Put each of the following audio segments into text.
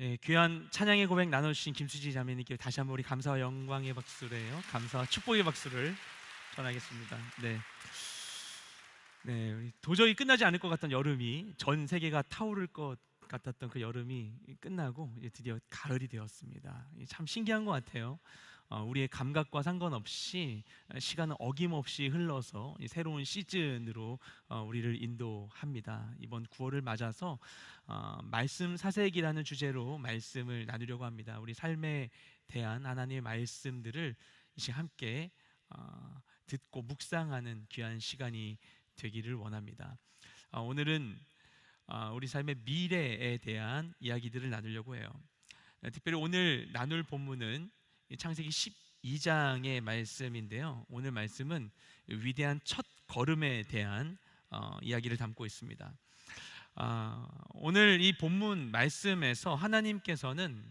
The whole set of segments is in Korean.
예, 귀한 찬양의 고백 나눠주신 김수지 자매님께 다시 한번 우리 감사와 영광의 박수를 해요. 감사와 축복의 박수를 전하겠습니다. 우리 도저히 끝나지 않을 것 같던 여름이, 전 세계가 타오를 것 같았던 그 여름이 끝나고 이제 드디어 가을이 되었습니다. 참 신기한 것 같아요. 우리의 감각과 상관없이 시간은 어김없이 흘러서 새로운 시즌으로 우리를 인도합니다. 이번 9월을 맞아서 말씀 사색이라는 주제로 말씀을 나누려고 합니다. 우리 삶에 대한 하나님의 말씀들을 이제 함께 듣고 묵상하는 귀한 시간이 되기를 원합니다. 오늘은 우리 삶의 미래에 대한 이야기들을 나누려고 해요. 특별히 오늘 나눌 본문은 창세기 12장의 말씀인데요. 오늘 말씀은 위대한 첫 걸음에 대한 이야기를 담고 있습니다. 오늘 이 본문 말씀에서 하나님께서는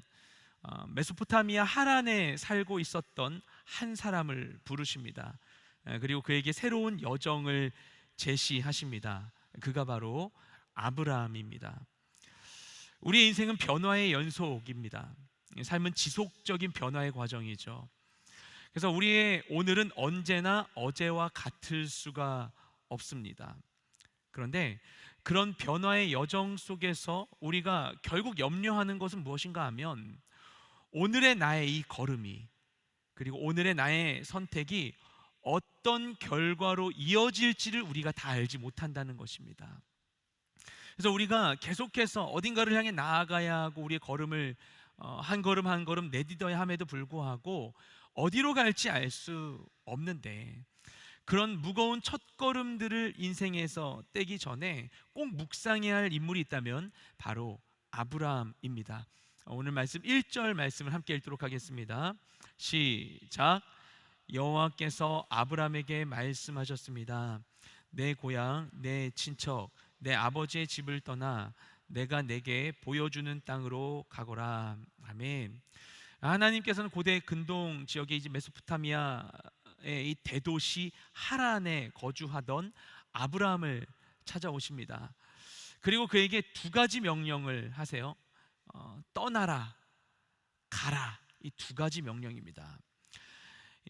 메소포타미아 하란에 살고 있었던 한 사람을 부르십니다. 그리고 그에게 새로운 여정을 제시하십니다. 그가 바로 아브라함입니다. 우리의 인생은 변화의 연속입니다. 삶은 지속적인 변화의 과정이죠. 그래서 우리의 오늘은 언제나 어제와 같을 수가 없습니다. 그런데 그런 변화의 여정 속에서 우리가 결국 염려하는 것은 무엇인가 하면 오늘의 나의 이 걸음이, 그리고 오늘의 나의 선택이 어떤 결과로 이어질지를 우리가 다 알지 못한다는 것입니다. 그래서 우리가 계속해서 어딘가를 향해 나아가야 하고 우리의 걸음을 한 걸음 한 걸음 내딛어야 함에도 불구하고 어디로 갈지 알 수 없는데, 그런 무거운 첫걸음들을 인생에서 떼기 전에 꼭 묵상해야 할 인물이 있다면 바로 아브라함입니다. 오늘 말씀 1절 말씀을 함께 읽도록 하겠습니다. 시작. 여호와께서 아브라함에게 말씀하셨습니다. 내 고향, 내 친척, 내 아버지의 집을 떠나 내가 내게 보여주는 땅으로 가거라. 아멘. 하나님께서는 고대 근동 지역의 이제 메소포타미아의 이 대도시 하란에 거주하던 아브라함을 찾아오십니다. 그리고 그에게 두 가지 명령을 하세요. 떠나라, 가라. 이 두 가지 명령입니다.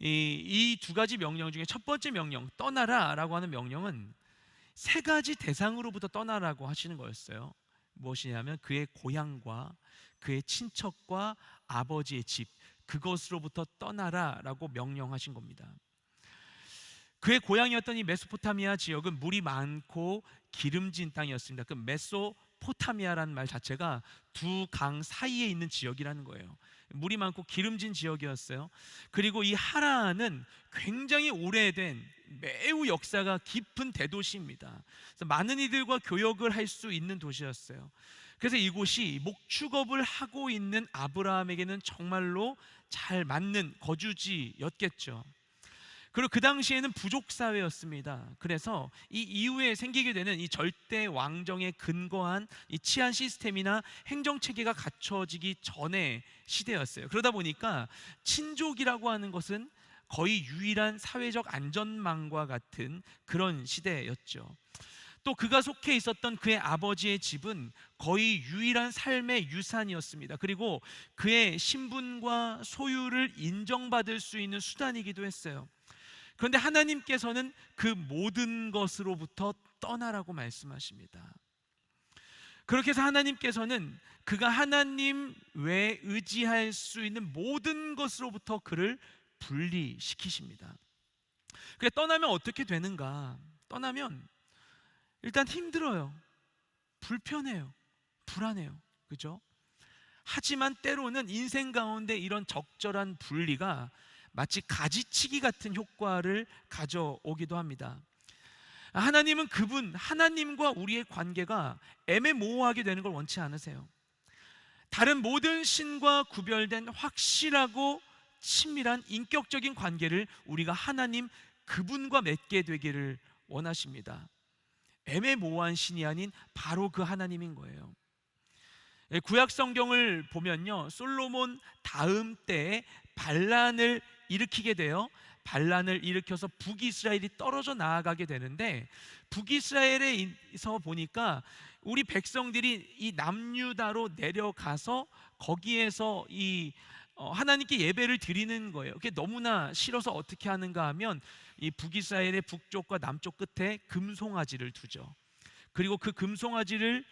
이 두 가지 명령 중에 첫 번째 명령, 떠나라라고 하는 명령은 세 가지 대상으로부터 떠나라고 하시는 거였어요. 무엇이냐면 그의 고향과 그의 친척과 아버지의 집, 그것으로부터 떠나라라고 명령하신 겁니다. 그의 고향이었던 이 메소포타미아 지역은 물이 많고 기름진 땅이었습니다. 그 메소포타미아라는 말 자체가 두 강 사이에 있는 지역이라는 거예요. 물이 많고 기름진 지역이었어요. 그리고 이 하란은 굉장히 오래된, 매우 역사가 깊은 대도시입니다. 그래서 많은 이들과 교역을 할 수 있는 도시였어요. 그래서 이곳이 목축업을 하고 있는 아브라함에게는 정말로 잘 맞는 거주지였겠죠. 그리고 그 당시에는 부족 사회였습니다. 그래서 이 이후에 생기게 되는 이 절대 왕정에 근거한 이 치안 시스템이나 행정 체계가 갖춰지기 전의 시대였어요. 그러다 보니까 친족이라고 하는 것은 거의 유일한 사회적 안전망과 같은 그런 시대였죠. 또 그가 속해 있었던 그의 아버지의 집은 거의 유일한 삶의 유산이었습니다. 그리고 그의 신분과 소유를 인정받을 수 있는 수단이기도 했어요. 그런데 하나님께서는 그 모든 것으로부터 떠나라고 말씀하십니다. 그렇게 해서 하나님께서는 그가 하나님 외에 의지할 수 있는 모든 것으로부터 그를 분리시키십니다. 그래, 떠나면 어떻게 되는가? 떠나면 일단 힘들어요. 불편해요. 불안해요. 그죠? 하지만 때로는 인생 가운데 이런 적절한 분리가 마치 가지치기 같은 효과를 가져오기도 합니다. 하나님은 하나님과 우리의 관계가 애매모호하게 되는 걸 원치 않으세요. 다른 모든 신과 구별된 확실하고 친밀한 인격적인 관계를 우리가 하나님 그분과 맺게 되기를 원하십니다. 애매모호한 신이 아닌 바로 그 하나님인 거예요. 구약 성경을 보면요, 솔로몬 다음 때에 반란을 일으키게 돼요. 반란을 일으켜서 북이스라엘이 떨어져 나아가게 되는데, 북이스라엘에서 보니까 우리 백성들이 이 남유다로 내려가서 거기에서 하나님께 예배를 드리는 거예요. 그게 너무나 싫어서 어떻게 하는가 하면 이 북이스라엘의 북쪽과 남쪽 끝에 금송아지를 두죠. 그리고 그 금송아지를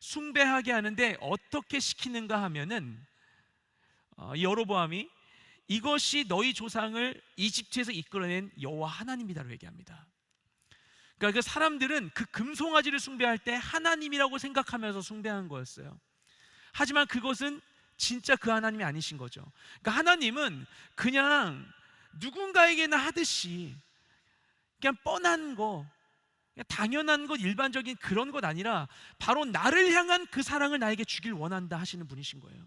숭배하게 하는데 어떻게 시키는가 하면은 여로보암이 이것이 너희 조상을 이집트에서 이끌어낸 여호와 하나님이다라고 얘기합니다. 그러니까 그 사람들은 그 금송아지를 숭배할 때 하나님이라고 생각하면서 숭배한 거였어요. 하지만 그것은 진짜 그 하나님이 아니신 거죠. 그러니까 하나님은 그냥 누군가에게나 하듯이 그냥 뻔한 거, 그냥 당연한 것, 일반적인 그런 것 아니라 바로 나를 향한 그 사랑을 나에게 주길 원한다 하시는 분이신 거예요.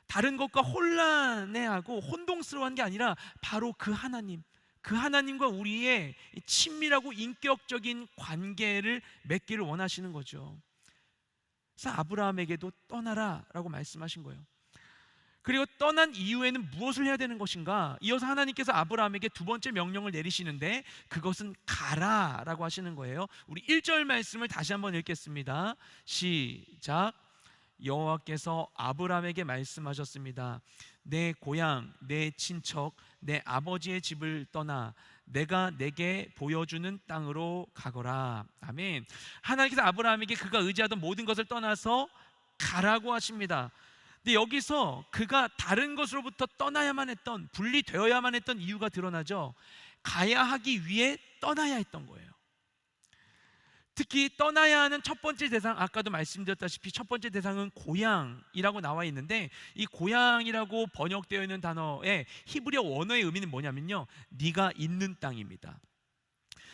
다른 것과 혼란해하고 혼동스러워한 게 아니라 바로 그 하나님, 그 하나님과 우리의 친밀하고 인격적인 관계를 맺기를 원하시는 거죠. 그래서 아브라함에게도 떠나라 라고 말씀하신 거예요. 그리고 떠난 이후에는 무엇을 해야 되는 것인가? 이어서 하나님께서 아브라함에게 두 번째 명령을 내리시는데 그것은 가라 라고 하시는 거예요. 우리 1절 말씀을 다시 한번 읽겠습니다. 시작. 여호와께서 아브라함에게 말씀하셨습니다. 내 고향, 내 친척, 내 아버지의 집을 떠나 내가 내게 보여주는 땅으로 가거라. 아멘. 하나님께서 아브라함에게 그가 의지하던 모든 것을 떠나서 가라고 하십니다. 근데 여기서 그가 다른 것으로부터 떠나야만 했던, 분리되어야만 했던 이유가 드러나죠. 가야 하기 위해 떠나야 했던 거예요. 특히 떠나야 하는 첫 번째 대상, 아까도 말씀드렸다시피 첫 번째 대상은 고향이라고 나와 있는데, 이 고향이라고 번역되어 있는 단어의 히브리어 원어의 의미는 뭐냐면요, 네가 있는 땅입니다.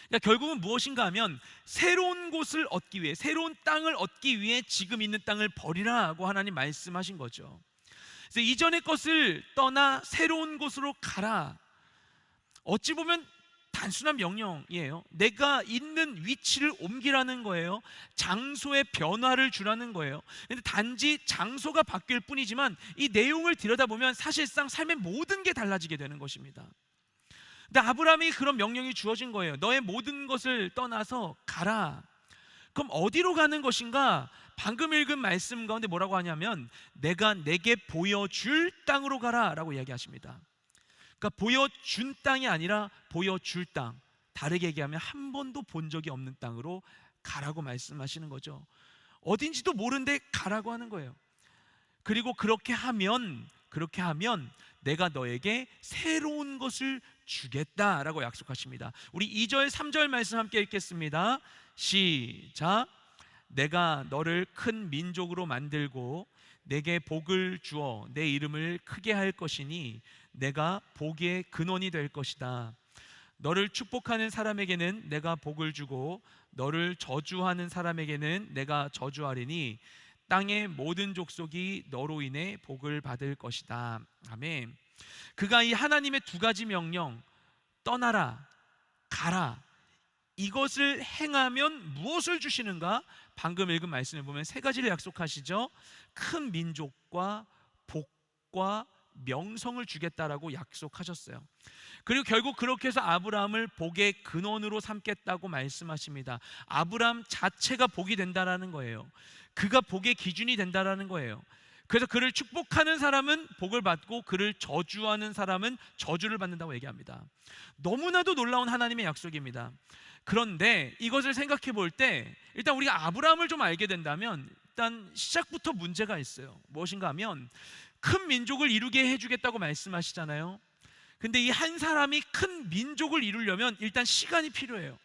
그러니까 결국은 무엇인가 하면 새로운 곳을 얻기 위해, 새로운 땅을 얻기 위해 지금 있는 땅을 버리라고 하나님 말씀하신 거죠. 그래서 이전의 것을 떠나 새로운 곳으로 가라. 어찌 보면 단순한 명령이에요. 내가 있는 위치를 옮기라는 거예요. 장소의 변화를 주라는 거예요. 근데 단지 장소가 바뀔 뿐이지만 이 내용을 들여다보면 사실상 삶의 모든 게 달라지게 되는 것입니다. 근데 아브라함이 그런 명령이 주어진 거예요. 너의 모든 것을 떠나서 가라. 그럼 어디로 가는 것인가? 방금 읽은 말씀 가운데 뭐라고 하냐면 내가 내게 보여줄 땅으로 가라 라고 이야기하십니다. 그러니까 보여준 땅이 아니라 보여줄 땅, 다르게 얘기하면 한 번도 본 적이 없는 땅으로 가라고 말씀하시는 거죠. 어딘지도 모르는데 가라고 하는 거예요. 그리고 그렇게 하면 내가 너에게 새로운 것을 주겠다라고 약속하십니다. 우리 2절 3절 말씀 함께 읽겠습니다. 시작. 내가 너를 큰 민족으로 만들고 내게 복을 주어 내 이름을 크게 할 것이니 내가 복의 근원이 될 것이다. 너를 축복하는 사람에게는 내가 복을 주고 너를 저주하는 사람에게는 내가 저주하리니 땅의 모든 족속이 너로 인해 복을 받을 것이다. 아멘. 그가 이 하나님의 두 가지 명령, 떠나라, 가라, 이것을 행하면 무엇을 주시는가? 방금 읽은 말씀을 보면 세 가지를 약속하시죠. 큰 민족과 복과 명성을 주겠다라고 약속하셨어요. 그리고 결국 그렇게 해서 아브라함을 복의 근원으로 삼겠다고 말씀하십니다. 아브라함 자체가 복이 된다라는 거예요. 그가 복의 기준이 된다라는 거예요. 그래서 그를 축복하는 사람은 복을 받고 그를 저주하는 사람은 저주를 받는다고 얘기합니다. 너무나도 놀라운 하나님의 약속입니다. 그런데 이것을 생각해 볼 때 일단 우리가 아브라함을 좀 알게 된다면 일단 시작부터 문제가 있어요. 무엇인가 하면 큰 민족을 이루게 해주겠다고 말씀하시잖아요. 근데 이 한 사람이 큰 민족을 이루려면 일단 시간이 필요해요.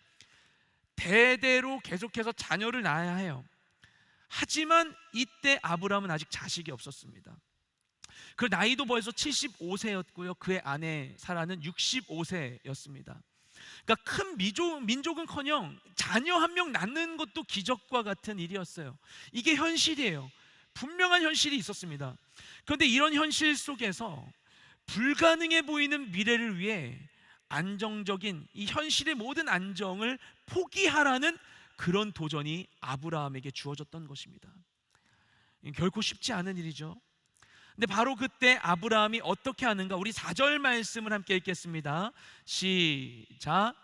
대대로 계속해서 자녀를 낳아야 해요. 하지만 이때 아브라함은 아직 자식이 없었습니다. 그 나이도 벌써 75세였고요 그의 아내 사라는 65세였습니다. 그러니까 큰 민족은커녕 자녀 한 명 낳는 것도 기적과 같은 일이었어요. 이게 현실이에요. 분명한 현실이 있었습니다. 그런데 이런 현실 속에서 불가능해 보이는 미래를 위해 안정적인 이 현실의 모든 안정을 포기하라는 그런 도전이 아브라함에게 주어졌던 것입니다. 결코 쉽지 않은 일이죠. 근데 바로 그때 아브라함이 어떻게 하는가? 우리 4절 말씀을 함께 읽겠습니다. 시작.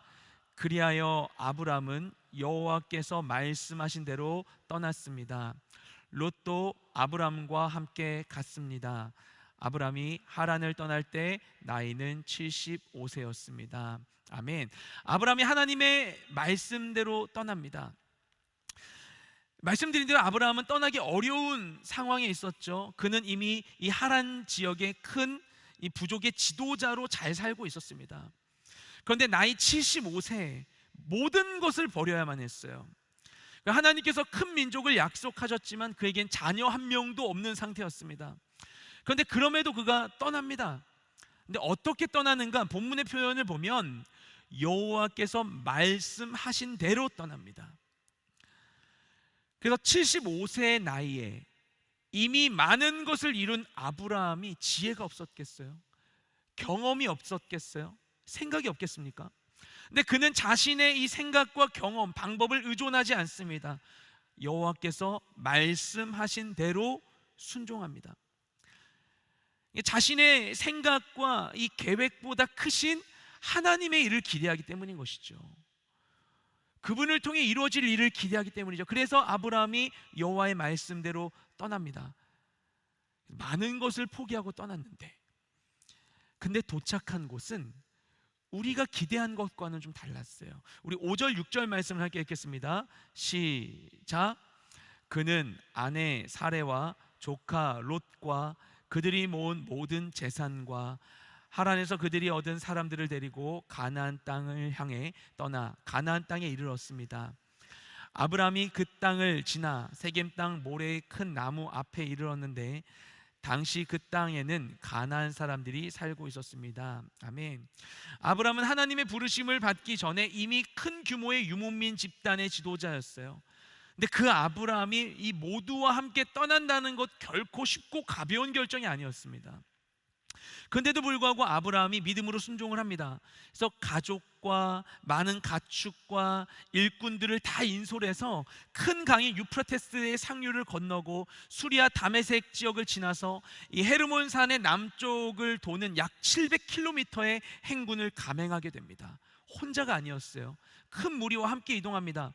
그리하여 아브람은 여호와께서 말씀하신 대로 떠났습니다. 롯도 아브람과 함께 갔습니다. 아브람이 하란을 떠날 때 나이는 75세였습니다. 아멘. 아브람이 하나님의 말씀대로 떠납니다. 말씀드린 대로 아브라함은 떠나기 어려운 상황에 있었죠. 그는 이미 이 하란 지역의 큰 이 부족의 지도자로 잘 살고 있었습니다. 그런데 나이 75세 모든 것을 버려야만 했어요. 하나님께서 큰 민족을 약속하셨지만 그에겐 자녀 한 명도 없는 상태였습니다. 그런데 그럼에도 그가 떠납니다. 근데 어떻게 떠나는가? 본문의 표현을 보면 여호와께서 말씀하신 대로 떠납니다. 그래서 75세의 나이에 이미 많은 것을 이룬 아브라함이 지혜가 없었겠어요? 경험이 없었겠어요? 생각이 없겠습니까? 근데 그는 자신의 이 생각과 경험, 방법을 의존하지 않습니다. 여호와께서 말씀하신 대로 순종합니다. 자신의 생각과 이 계획보다 크신 하나님의 일을 기대하기 때문인 것이죠. 그분을 통해 이루어질 일을 기대하기 때문이죠. 그래서 아브라함이 여호와의 말씀대로 떠납니다. 많은 것을 포기하고 떠났는데, 근데 도착한 곳은 우리가 기대한 것과는 좀 달랐어요. 우리 5절 6절 말씀을 함께 읽겠습니다. 시작. 그는 아내 사레와 조카 롯과 그들이 모은 모든 재산과 하란에서 그들이 얻은 사람들을 데리고 가나안 땅을 향해 떠나 가나안 땅에 이르렀습니다. 아브라함이 그 땅을 지나 세겜 땅 모래의 큰 나무 앞에 이르렀는데 당시 그 땅에는 가나안 사람들이 살고 있었습니다. 아멘. 아브라함은 하나님의 부르심을 받기 전에 이미 큰 규모의 유목민 집단의 지도자였어요. 근데 그 아브라함이 이 모두와 함께 떠난다는 것 결코 쉽고 가벼운 결정이 아니었습니다. 그런데도 불구하고 아브라함이 믿음으로 순종을 합니다. 그래서 가족과 많은 가축과 일꾼들을 다 인솔해서 큰 강인 유프라테스의 상류를 건너고 수리아 다메섹 지역을 지나서 이 헤르몬 산의 남쪽을 도는 약 700km의 행군을 감행하게 됩니다. 혼자가 아니었어요. 큰 무리와 함께 이동합니다.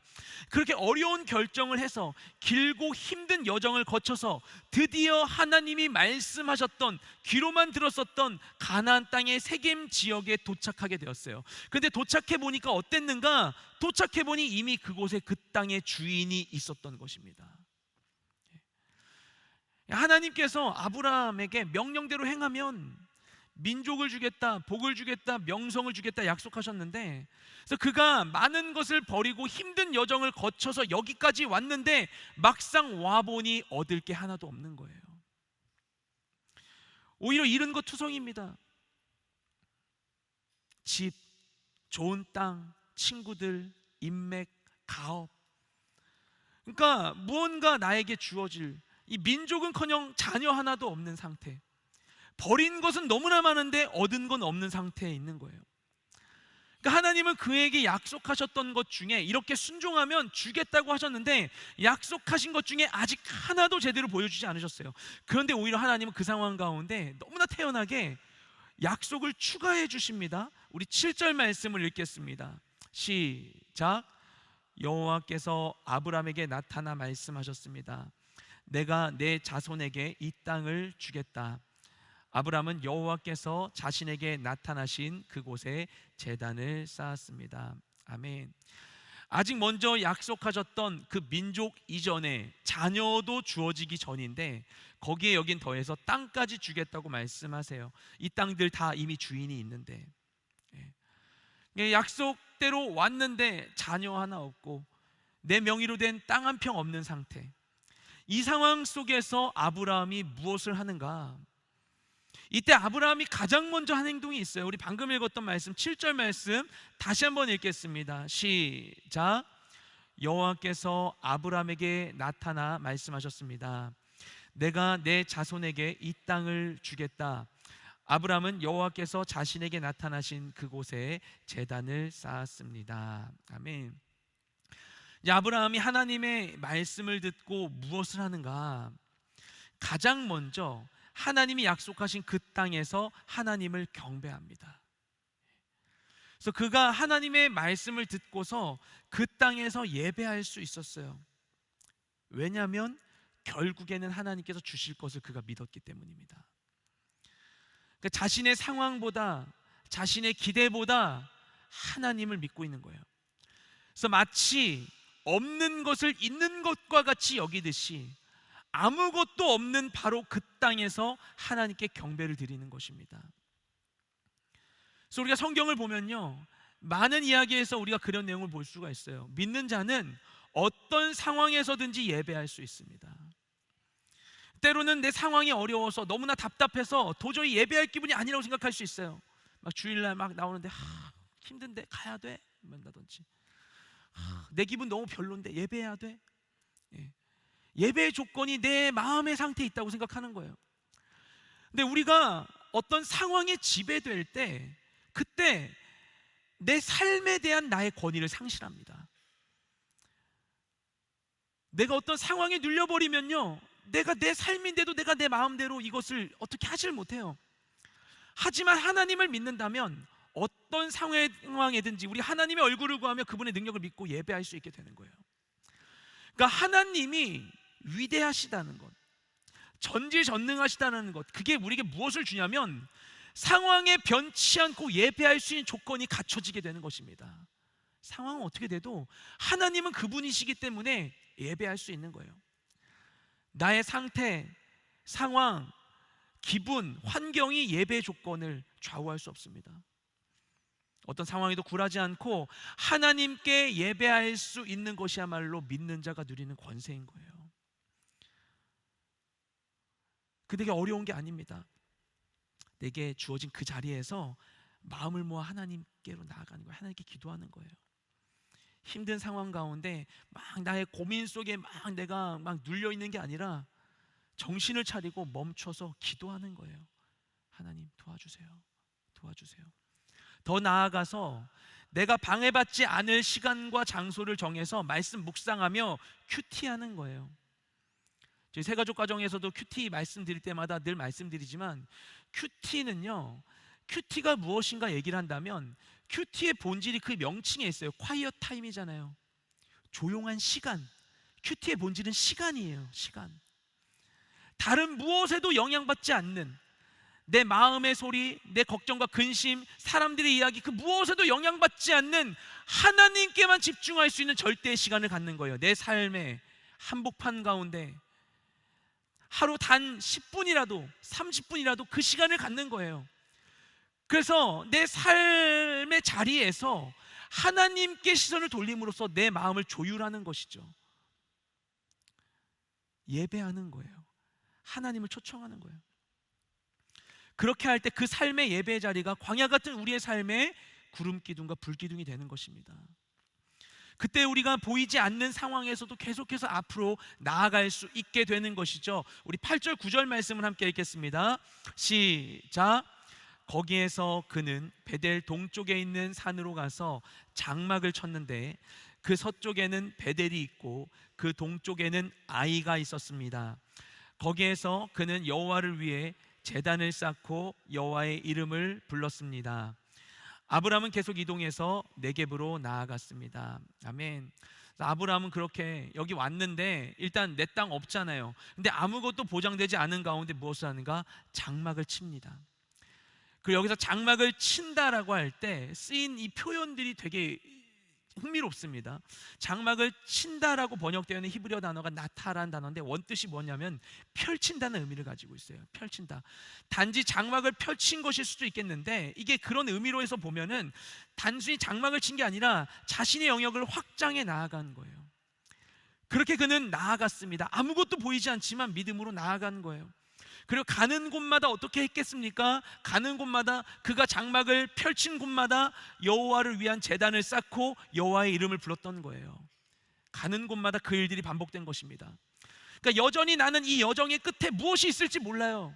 그렇게 어려운 결정을 해서 길고 힘든 여정을 거쳐서 드디어 하나님이 말씀하셨던, 귀로만 들었었던 가나안 땅의 세겜 지역에 도착하게 되었어요. 그런데 도착해 보니까 어땠는가? 도착해 보니 이미 그곳에 그 땅의 주인이 있었던 것입니다. 하나님께서 아브라함에게 명령대로 행하면 민족을 주겠다, 복을 주겠다, 명성을 주겠다 약속하셨는데, 그래서 그가 많은 것을 버리고 힘든 여정을 거쳐서 여기까지 왔는데 막상 와보니 얻을 게 하나도 없는 거예요. 오히려 잃은 것 투성입니다. 집, 좋은 땅, 친구들, 인맥, 가업. 그러니까 무언가 나에게 주어질, 이 민족은커녕 자녀 하나도 없는 상태. 버린 것은 너무나 많은데 얻은 건 없는 상태에 있는 거예요. 그러니까 하나님은 그에게 약속하셨던 것 중에 이렇게 순종하면 주겠다고 하셨는데 약속하신 것 중에 아직 하나도 제대로 보여주지 않으셨어요. 그런데 오히려 하나님은 그 상황 가운데 너무나 태연하게 약속을 추가해 주십니다. 우리 7절 말씀을 읽겠습니다. 시작. 여호와께서 아브라함에게 나타나 말씀하셨습니다. 내가 내 자손에게 이 땅을 주겠다. 아브라함은 여호와께서 자신에게 나타나신 그곳에 제단을 쌓았습니다. 아멘. 아직 먼저 약속하셨던 그 민족 이전에 자녀도 주어지기 전인데 거기에 여긴 더해서 땅까지 주겠다고 말씀하세요. 이 땅들 다 이미 주인이 있는데, 약속대로 왔는데 자녀 하나 없고 내 명의로 된 땅 한 평 없는 상태. 이 상황 속에서 아브라함이 무엇을 하는가? 이때 아브라함이 가장 먼저 한 행동이 있어요. 우리 방금 읽었던 말씀 7절 말씀 다시 한번 읽겠습니다. 시작. 여호와께서 아브라함에게 나타나 말씀하셨습니다. 내가 내 자손에게 이 땅을 주겠다. 아브라함은 여호와께서 자신에게 나타나신 그곳에 제단을 쌓았습니다. 아멘. 이제 아브라함이 하나님의 말씀을 듣고 무엇을 하는가? 가장 먼저 하나님이 약속하신 그 땅에서 하나님을 경배합니다. 그래서 그가 하나님의 말씀을 듣고서 그 땅에서 예배할 수 있었어요. 왜냐하면 결국에는 하나님께서 주실 것을 그가 믿었기 때문입니다. 그러니까 자신의 상황보다, 자신의 기대보다 하나님을 믿고 있는 거예요. 그래서 마치 없는 것을 있는 것과 같이 여기듯이 아무것도 없는 바로 그 땅에서 하나님께 경배를 드리는 것입니다. 그래서 우리가 성경을 보면요, 많은 이야기에서 우리가 그런 내용을 볼 수가 있어요. 믿는 자는 어떤 상황에서든지 예배할 수 있습니다. 때로는 내 상황이 어려워서 너무나 답답해서 도저히 예배할 기분이 아니라고 생각할 수 있어요. 막 주일날 막 나오는데 힘든데 가야 돼? 이런다든지 내 기분 너무 별론데 예배해야 돼? 예배의 조건이 내 마음의 상태에 있다고 생각하는 거예요. 근데 우리가 어떤 상황에 지배될 때, 그때 내 삶에 대한 나의 권위를 상실합니다. 내가 어떤 상황에 눌려버리면요, 내가 내 삶인데도 내가 내 마음대로 이것을 어떻게 하질 못해요. 하지만 하나님을 믿는다면 어떤 상황에든지 우리 하나님의 얼굴을 구하며 그분의 능력을 믿고 예배할 수 있게 되는 거예요. 그러니까 하나님이 위대하시다는 것, 전지전능하시다는 것, 그게 우리에게 무엇을 주냐면 상황에 변치 않고 예배할 수 있는 조건이 갖춰지게 되는 것입니다. 상황은 어떻게 돼도 하나님은 그분이시기 때문에 예배할 수 있는 거예요. 나의 상태, 상황, 기분, 환경이 예배의 조건을 좌우할 수 없습니다. 어떤 상황에도 굴하지 않고 하나님께 예배할 수 있는 것이야말로 믿는 자가 누리는 권세인 거예요. 그 되게 어려운 게 아닙니다. 내게 주어진 그 자리에서 마음을 모아 하나님께로 나아가는 거예요. 하나님께 기도하는 거예요. 힘든 상황 가운데 막 나의 고민 속에 막 내가 막 눌려 있는 게 아니라 정신을 차리고 멈춰서 기도하는 거예요. 하나님 도와주세요. 도와주세요. 더 나아가서 내가 방해받지 않을 시간과 장소를 정해서 말씀 묵상하며 큐티하는 거예요. 저희 새가족 가정에서도 큐티 말씀드릴 때마다 늘 말씀드리지만, 큐티는요, 큐티가 무엇인가 얘기를 한다면 큐티의 본질이 그 명칭에 있어요. quiet time이잖아요. 조용한 시간. 큐티의 본질은 시간이에요. 시간. 다른 무엇에도 영향받지 않는, 내 마음의 소리, 내 걱정과 근심, 사람들의 이야기, 그 무엇에도 영향받지 않는 하나님께만 집중할 수 있는 절대의 시간을 갖는 거예요. 내 삶의 한복판 가운데 하루 단 10분이라도 30분이라도 그 시간을 갖는 거예요. 그래서 내 삶의 자리에서 하나님께 시선을 돌림으로써 내 마음을 조율하는 것이죠. 예배하는 거예요. 하나님을 초청하는 거예요. 그렇게 할 때 그 삶의 예배 자리가 광야 같은 우리의 삶의 구름 기둥과 불 기둥이 되는 것입니다. 그때 우리가 보이지 않는 상황에서도 계속해서 앞으로 나아갈 수 있게 되는 것이죠. 우리 8절 9절 말씀을 함께 읽겠습니다. 시작. 거기에서 그는 베델 동쪽에 있는 산으로 가서 장막을 쳤는데 그 서쪽에는 베델이 있고 그 동쪽에는 아이가 있었습니다. 거기에서 그는 여호와를 위해 제단을 쌓고 여호와의 이름을 불렀습니다. 아브라함은 계속 이동해서 네겝으로 나아갔습니다. 아멘. 아브라함은 그렇게 여기 왔는데 일단 내 땅 없잖아요. 근데 아무것도 보장되지 않은 가운데 무엇을 하는가? 장막을 칩니다. 그리고 여기서 장막을 친다라고 할 때 쓰인 이 표현들이 되게 흥미롭습니다. 장막을 친다라고 번역되어 있는 히브리어 단어가 나타라는 단어인데 원뜻이 뭐냐면 펼친다는 의미를 가지고 있어요. 펼친다. 단지 장막을 펼친 것일 수도 있겠는데 이게 그런 의미로 해서 보면은 단순히 장막을 친 게 아니라 자신의 영역을 확장해 나아간 거예요. 그렇게 그는 나아갔습니다. 아무것도 보이지 않지만 믿음으로 나아간 거예요. 그리고 가는 곳마다 어떻게 했겠습니까? 가는 곳마다 그가 장막을 펼친 곳마다 여호와를 위한 제단을 쌓고 여호와의 이름을 불렀던 거예요. 가는 곳마다 그 일들이 반복된 것입니다. 그러니까 여전히 나는 이 여정의 끝에 무엇이 있을지 몰라요.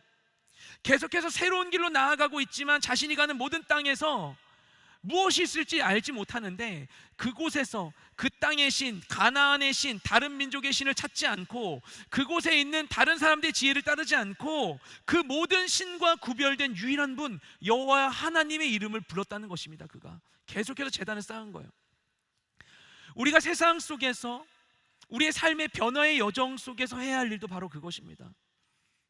계속해서 새로운 길로 나아가고 있지만 자신이 가는 모든 땅에서 무엇이 있을지 알지 못하는데 그곳에서 그 땅의 신, 가나안의 신, 다른 민족의 신을 찾지 않고 그곳에 있는 다른 사람들의 지혜를 따르지 않고 그 모든 신과 구별된 유일한 분 여호와 하나님의 이름을 불렀다는 것입니다. 그가 계속해서 제단을 쌓은 거예요. 우리가 세상 속에서 우리의 삶의 변화의 여정 속에서 해야 할 일도 바로 그것입니다.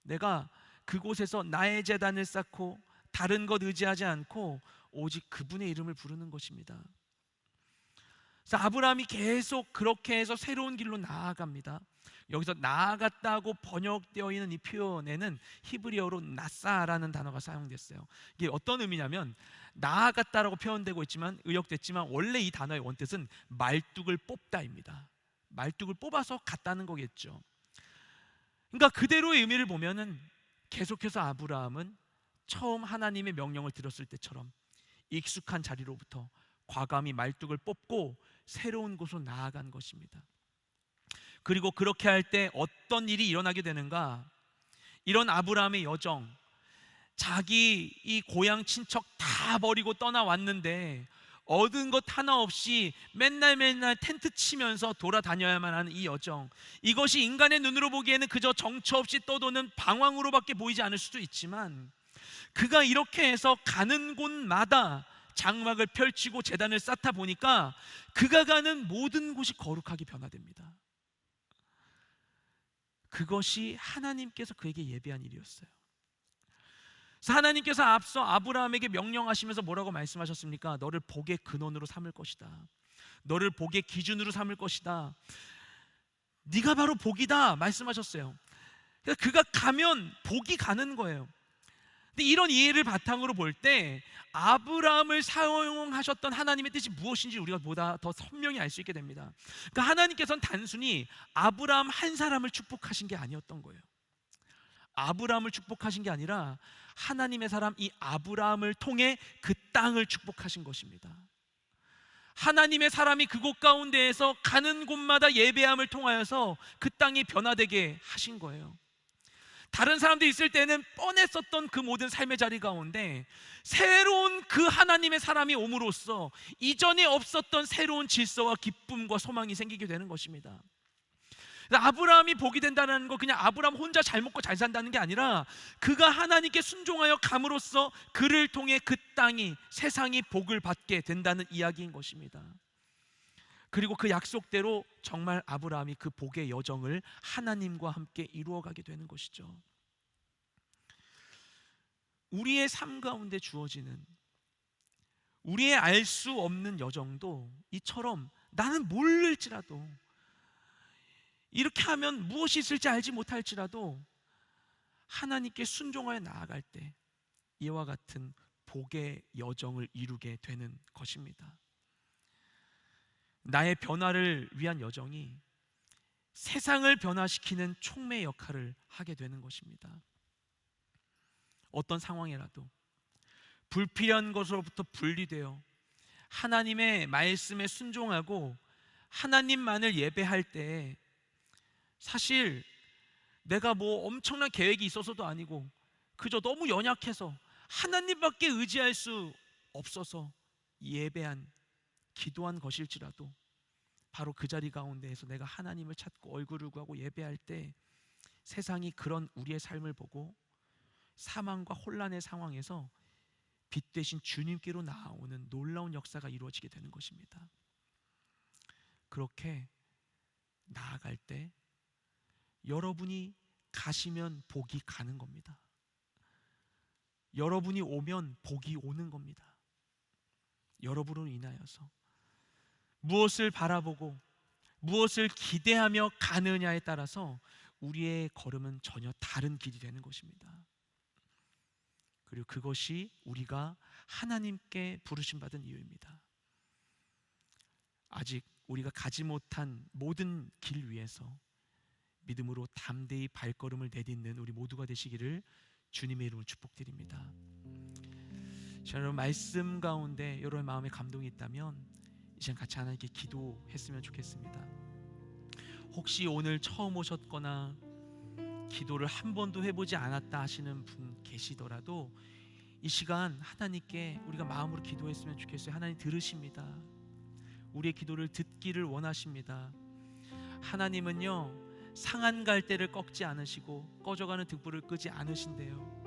내가 그곳에서 나의 제단을 쌓고 다른 것 의지하지 않고 오직 그분의 이름을 부르는 것입니다. 그래서 아브라함이 계속 그렇게 해서 새로운 길로 나아갑니다. 여기서 나아갔다고 번역되어 있는 이 표현에는 히브리어로 나사라는 단어가 사용됐어요. 이게 어떤 의미냐면 나아갔다라고 표현되고 있지만 의역됐지만 원래 이 단어의 원뜻은 말뚝을 뽑다입니다. 말뚝을 뽑아서 갔다는 거겠죠. 그러니까 그대로의 의미를 보면은 계속해서 아브라함은 처음 하나님의 명령을 들었을 때처럼 익숙한 자리로부터 과감히 말뚝을 뽑고 새로운 곳으로 나아간 것입니다. 그리고 그렇게 할 때 어떤 일이 일어나게 되는가? 이런 아브라함의 여정, 자기 이 고향 친척 다 버리고 떠나왔는데 얻은 것 하나 없이 맨날 텐트 치면서 돌아다녀야만 하는 이 여정, 이것이 인간의 눈으로 보기에는 그저 정처 없이 떠도는 방황으로밖에 보이지 않을 수도 있지만 그가 이렇게 해서 가는 곳마다 장막을 펼치고 제단을 쌓다 보니까 그가 가는 모든 곳이 거룩하게 변화됩니다. 그것이 하나님께서 그에게 예비한 일이었어요. 그래서 하나님께서 앞서 아브라함에게 명령하시면서 뭐라고 말씀하셨습니까? 너를 복의 근원으로 삼을 것이다. 너를 복의 기준으로 삼을 것이다. 네가 바로 복이다 말씀하셨어요. 그러니까 그가 가면 복이 가는 거예요. 근데 이런 이해를 바탕으로 볼 때 아브라함을 사용하셨던 하나님의 뜻이 무엇인지 우리가 보다 더 선명히 알 수 있게 됩니다. 그러니까 하나님께서는 단순히 아브라함 한 사람을 축복하신 게 아니었던 거예요. 아브라함을 축복하신 게 아니라 하나님의 사람 이 아브라함을 통해 그 땅을 축복하신 것입니다. 하나님의 사람이 그곳 가운데에서 가는 곳마다 예배함을 통하여서 그 땅이 변화되게 하신 거예요. 다른 사람들이 있을 때는 뻔했었던 그 모든 삶의 자리 가운데 새로운 그 하나님의 사람이 옴으로써 이전에 없었던 새로운 질서와 기쁨과 소망이 생기게 되는 것입니다. 아브라함이 복이 된다는 거 그냥 아브라함 혼자 잘 먹고 잘 산다는 게 아니라 그가 하나님께 순종하여 감으로써 그를 통해 그 땅이 세상이 복을 받게 된다는 이야기인 것입니다. 그리고 그 약속대로 정말 아브라함이 그 복의 여정을 하나님과 함께 이루어가게 되는 것이죠. 우리의 삶 가운데 주어지는 우리의 알 수 없는 여정도 이처럼 나는 모를지라도 이렇게 하면 무엇이 있을지 알지 못할지라도 하나님께 순종하여 나아갈 때 이와 같은 복의 여정을 이루게 되는 것입니다. 나의 변화를 위한 여정이 세상을 변화시키는 촉매 역할을 하게 되는 것입니다. 어떤 상황이라도 불필요한 것으로부터 분리되어 하나님의 말씀에 순종하고 하나님만을 예배할 때 사실 내가 뭐 엄청난 계획이 있어서도 아니고 그저 너무 연약해서 하나님밖에 의지할 수 없어서 예배한 기도한 것일지라도 바로 그 자리 가운데에서 내가 하나님을 찾고 얼굴을 구하고 예배할 때 세상이 그런 우리의 삶을 보고 사망과 혼란의 상황에서 빛 대신 주님께로 나아오는 놀라운 역사가 이루어지게 되는 것입니다. 그렇게 나아갈 때 여러분이 가시면 복이 가는 겁니다. 여러분이 오면 복이 오는 겁니다. 여러분으로 인하여서 무엇을 바라보고 무엇을 기대하며 가느냐에 따라서 우리의 걸음은 전혀 다른 길이 되는 것입니다. 그리고 그것이 우리가 하나님께 부르심 받은 이유입니다. 아직 우리가 가지 못한 모든 길 위에서 믿음으로 담대히 발걸음을 내딛는 우리 모두가 되시기를 주님의 이름으로 축복드립니다. 여러분 말씀 가운데 여러분의 마음에 감동이 있다면 이 시간 같이 하나님께 기도했으면 좋겠습니다. 혹시 오늘 처음 오셨거나 기도를 한 번도 해보지 않았다 하시는 분 계시더라도 이 시간 하나님께 우리가 마음으로 기도했으면 좋겠어요. 하나님 들으십니다. 우리의 기도를 듣기를 원하십니다. 하나님은요, 상한 갈대를 꺾지 않으시고 꺼져가는 등불을 끄지 않으신대요.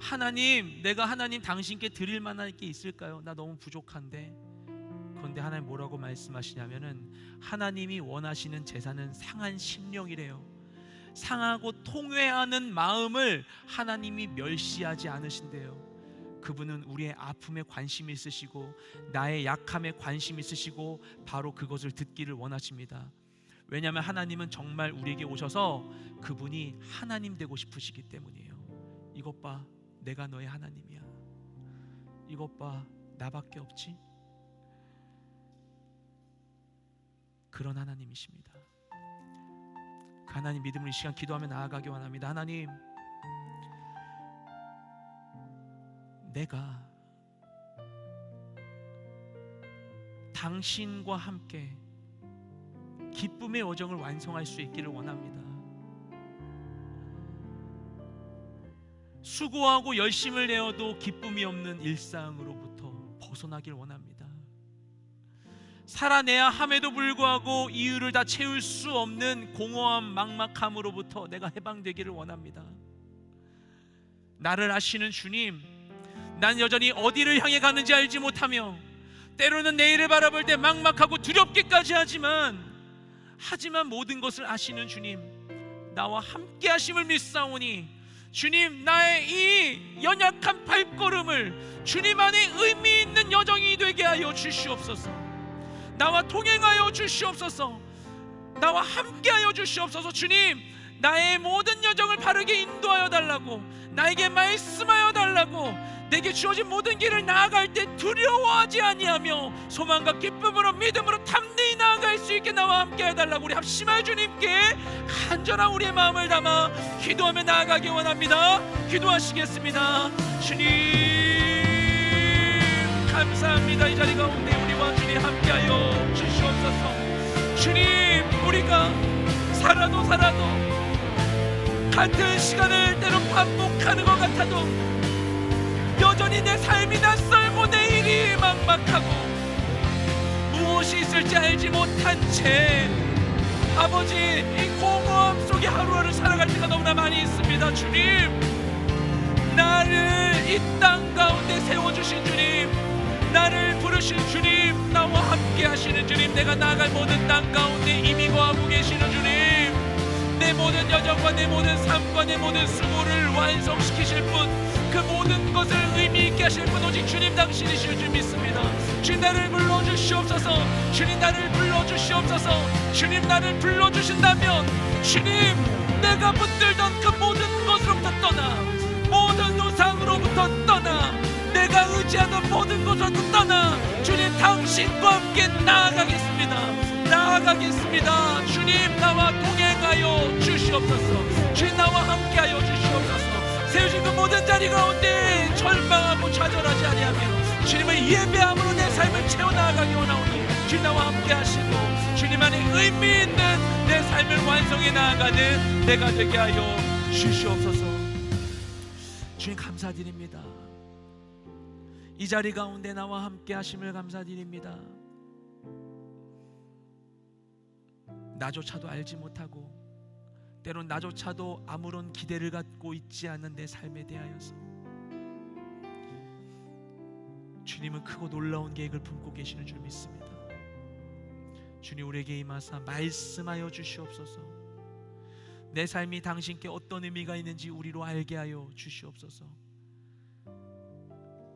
하나님, 내가 하나님 당신께 드릴 만한 게 있을까요? 나 너무 부족한데. 그런데 하나님 뭐라고 말씀하시냐면은, 하나님이 원하시는 제사는 상한 심령이래요. 상하고 통회하는 마음을 하나님이 멸시하지 않으신대요. 그분은 우리의 아픔에 관심이 있으시고 나의 약함에 관심이 있으시고 바로 그것을 듣기를 원하십니다. 왜냐하면 하나님은 정말 우리에게 오셔서 그분이 하나님 되고 싶으시기 때문이에요. 이것 봐, 내가 너의 하나님이야. 이것 봐, 나밖에 없지? 그런 하나님이십니다. 그 하나님 믿음으로 이 시간 기도하며 나아가기 원합니다. 하나님, 내가 당신과 함께 기쁨의 여정을 완성할 수 있기를 원합니다. 수고하고 열심을 내어도 기쁨이 없는 일상으로부터 벗어나길 원합니다. 살아내야 함에도 불구하고 이유를 다 채울 수 없는 공허함, 막막함으로부터 내가 해방되기를 원합니다. 나를 아시는 주님, 난 여전히 어디를 향해 가는지 알지 못하며 때로는 내일을 바라볼 때 막막하고 두렵기까지 하지만 모든 것을 아시는 주님, 나와 함께 하심을 믿사오니 주님, 나의 이 연약한 발걸음을 주님 안에 의미 있는 여정이 되게 하여 주시옵소서. 나와 동행하여 주시옵소서. 나와 함께 하여 주시옵소서. 주님, 나의 모든 여정을 바르게 인도하여 달라고, 나에게 말씀하여 달라고, 내게 주어진 모든 길을 나아갈 때 두려워하지 아니하며 소망과 기쁨으로 믿음으로 담대히 나아갈 수 있게 나와 함께 해달라고 우리 합심할 주님께 간절한 우리의 마음을 담아 기도하며 나아가기 원합니다. 기도하시겠습니다. 주님 감사합니다. 이 자리 가운데 우리와 주님 함께하여 주시옵소서. 주님, 우리가 살아도 같은 시간을 때로 반복하는 것 같아도 여전히 내 삶이 낯설고 내 일이 막막하고 무엇이 있을지 알지 못한 채 아버지, 이 공허함 속에 하루하루 살아갈 때가 너무나 많이 있습니다. 주님, 나를 이 땅 가운데 세워주신 주님, 나를 부르신 주님, 나와 함께 하시는 주님, 내가 나아갈 모든 땅 가운데 이미 거하고 계시는 주님, 내 모든 여정과 내 모든 삶과 내 모든 수고를 완성시키실 분, 그 모든 것을 의미 있게 하실 분 오직 주님 당신이실 줄 믿습니다. 주님, 나를 불러주시옵소서. 주님, 나를 불러주시옵소서. 주님, 나를 불러주신다면 주님, 내가 붙들던 그 모든 것으로부터 떠나, 모든 우상으로부터 떠나, 내가 의지하던 모든 것으로부터 떠나 주님 당신과 함께 나아가겠습니다. 주님, 나와 동행하여 주시옵소서. 주님, 나와 함께하여 주시옵소서. 세우신 그 모든 자리 가운데 절망하고 좌절하지 아니하며 주님의 예배함으로 내 삶을 채워나가기 원하오니 주님, 나와 함께 하시고 주님 안에 의미 있는 내 삶을 완성해 나아가는 내가 되게 하여 주시옵소서. 주님 감사드립니다. 이 자리 가운데 나와 함께 하심을 감사드립니다. 나조차도 알지 못하고 때론 나조차도 아무런 기대를 갖고 있지 않은 내 삶에 대하여서 주님은 크고 놀라운 계획을 품고 계시는 줄 믿습니다. 주님, 우리에게 임하사 말씀하여 주시옵소서. 내 삶이 당신께 어떤 의미가 있는지 우리로 알게 하여 주시옵소서.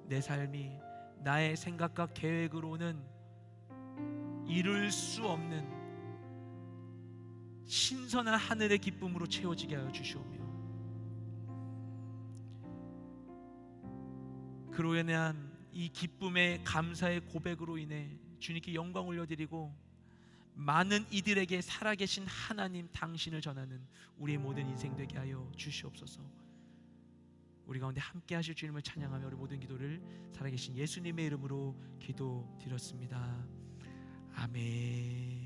내 삶이 나의 생각과 계획으로는 이룰 수 없는 신선한 하늘의 기쁨으로 채워지게 하여 주시오며 그로 인한 이 기쁨의 감사의 고백으로 인해 주님께 영광 올려드리고 많은 이들에게 살아계신 하나님 당신을 전하는 우리의 모든 인생 되게 하여 주시옵소서. 우리 가운데 함께 하실 주님을 찬양하며 우리 모든 기도를 살아계신 예수님의 이름으로 기도드렸습니다. 아멘.